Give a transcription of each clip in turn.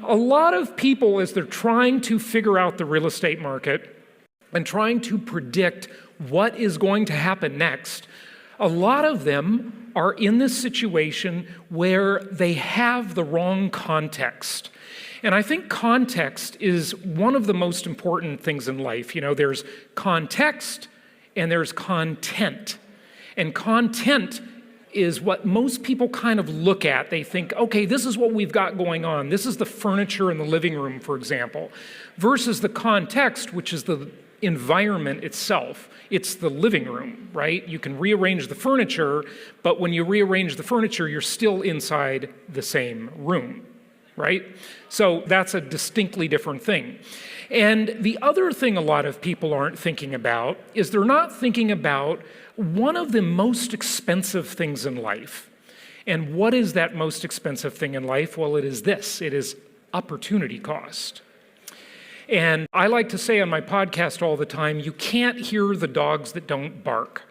a lot of people, as they're trying to figure out the real estate market and trying to predict what is going to happen next, a lot of them are in this situation where they have the wrong context. And I think context is one of the most important things in life. You know, there's context and there's content. And content is what most people kind of look at. They think, okay, this is what we've got going on. This is the furniture in the living room, for example, versus the context, which is the environment itself. It's the living room, right? You can rearrange the furniture, but when you rearrange the furniture, you're still inside the same room, right? So that's a distinctly different thing. And the other thing a lot of people aren't thinking about is they're not thinking about one of the most expensive things in life. And what is that most expensive thing in life? Well, it is this. It is opportunity cost. And I like to say on my podcast all the time, you can't hear the dogs that don't bark.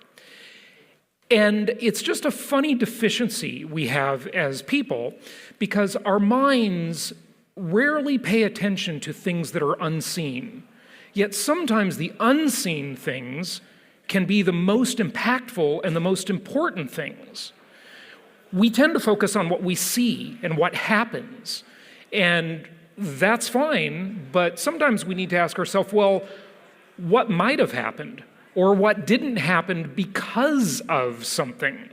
And it's just a funny deficiency we have as people because our minds rarely pay attention to things that are unseen. Yet sometimes the unseen things can be the most impactful and the most important things. We tend to focus on what we see and what happens. And that's fine, but sometimes we need to ask ourselves, well, what might have happened? Or what didn't happen because of something?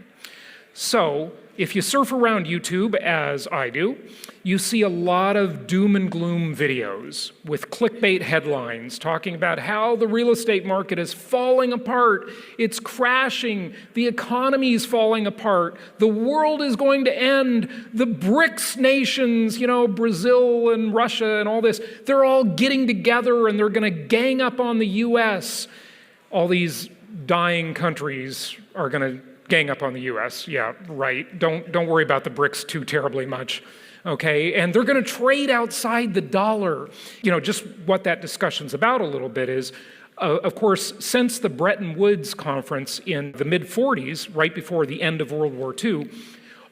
So, if you surf around YouTube, as I do, you see a lot of doom and gloom videos with clickbait headlines talking about how the real estate market is falling apart, it's crashing, the economy is falling apart, the world is going to end, the BRICS nations, you know, Brazil and Russia and all this, they're all getting together and they're going to gang up on the U.S. All these dying countries are going to gang up on the U.S. Yeah, right. Don't worry about the BRICS too terribly much, okay? And they're going to trade outside the dollar. You know, just what that discussion's about a little bit is, of course, since the Bretton Woods conference in the mid-40s, right before the end of World War II,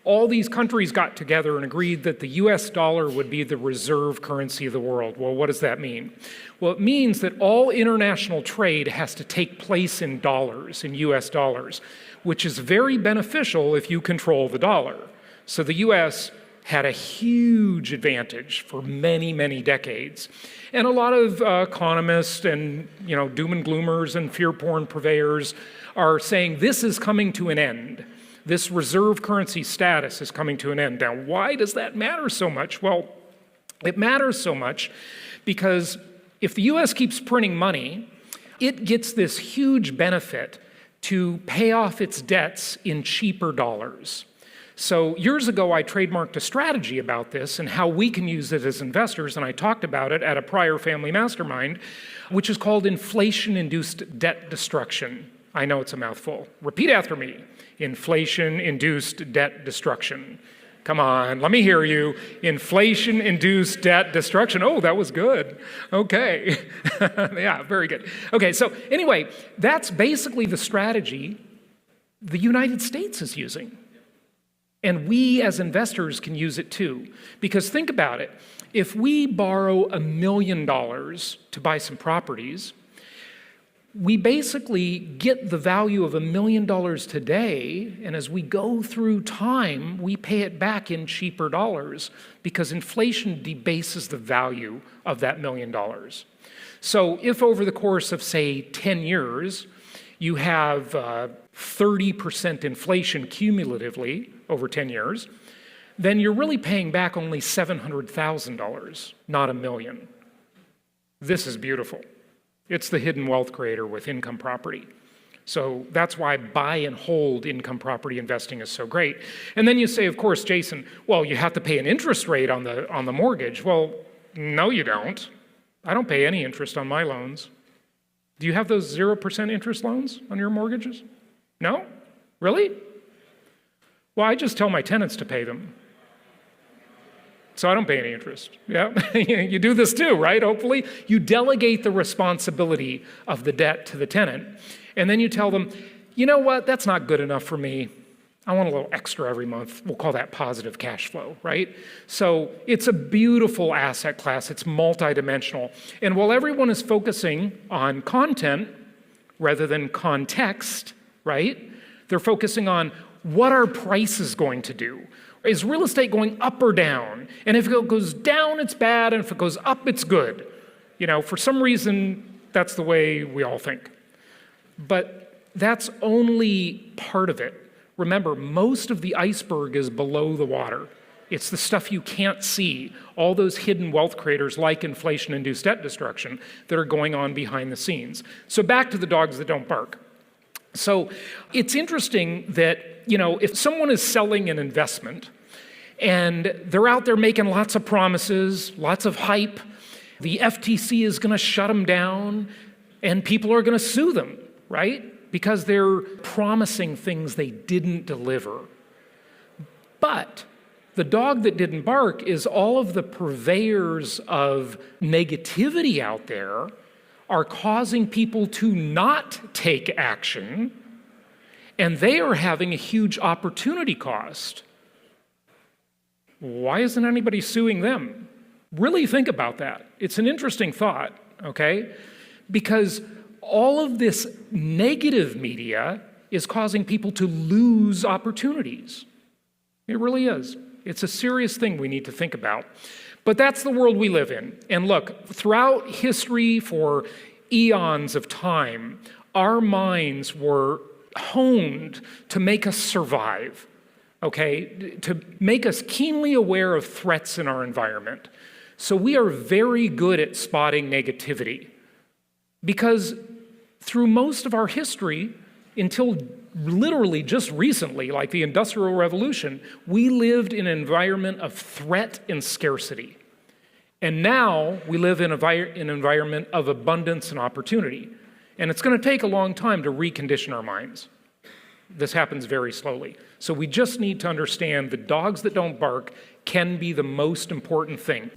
all these countries got together and agreed that the U.S. dollar would be the reserve currency of the world. Well, what does that mean? Well, it means that all international trade has to take place in dollars, in U.S. dollars, which is very beneficial if you control the dollar. So the U.S. had a huge advantage for many, many decades. And a lot of economists and, you know, doom and gloomers and fear porn purveyors are saying this is coming to an end. This reserve currency status is coming to an end. Now, why does that matter so much? Well, it matters so much because if the U.S. keeps printing money, it gets this huge benefit to pay off its debts in cheaper dollars. So years ago, I trademarked a strategy about this and how we can use it as investors, and I talked about it at a prior family mastermind, which is called inflation-induced debt destruction. I know it's a mouthful. Repeat after me. Inflation-induced debt destruction. Come on, let me hear you. Inflation-induced debt destruction. Oh, that was good. Okay. Yeah, very good. Okay, so anyway, that's basically the strategy the United States is using. And we as investors can use it too. Because think about it. If we borrow $1 million to buy some properties, we basically get the value of $1 million today, and as we go through time, we pay it back in cheaper dollars because inflation debases the value of that $1 million. So if over the course of, say, 10 years, you have 30% inflation cumulatively over 10 years, then you're really paying back only $700,000, not $1 million. This is beautiful. It's the hidden wealth creator with income property. So that's why buy and hold income property investing is so great. And then you say, of course, Jason, well, you have to pay an interest rate on the mortgage. Well, no, you don't. I don't pay any interest on my loans. Do you have those 0% interest loans on your mortgages? No? Really? Well, I just tell my tenants to pay them. So I don't pay any interest. Yeah, you do this too, right? Hopefully, you delegate the responsibility of the debt to the tenant, and then you tell them, you know what, that's not good enough for me. I want a little extra every month. We'll call that positive cash flow, right? So it's a beautiful asset class. It's multidimensional. And while everyone is focusing on content rather than context, right? They're focusing on what are prices going to do? Is real estate going up or down? And if it goes down, it's bad. And if it goes up, it's good. For some reason, that's the way we all think. But that's only part of it. Remember, most of the iceberg is below the water. It's the stuff you can't see, all those hidden wealth creators like inflation-induced debt destruction that are going on behind the scenes. So back to the dogs that don't bark. So it's interesting that, if someone is selling an investment and they're out there making lots of promises, lots of hype, the FTC is going to shut them down and people are going to sue them, right? Because they're promising things they didn't deliver. But the dog that didn't bark is all of the purveyors of negativity out there are causing people to not take action, and they are having a huge opportunity cost. Why isn't anybody suing them? Really think about that. It's an interesting thought, okay? Because all of this negative media is causing people to lose opportunities. It really is. It's a serious thing we need to think about. But that's the world we live in. And look, throughout history for eons of time, our minds were honed to make us survive, okay? To make us keenly aware of threats in our environment. So we are very good at spotting negativity. Because through most of our history, until literally just recently, like the Industrial Revolution, we lived in an environment of threat and scarcity. And now we live in an environment of abundance and opportunity. And it's going to take a long time to recondition our minds. This happens very slowly. So we just need to understand the dogs that don't bark can be the most important thing.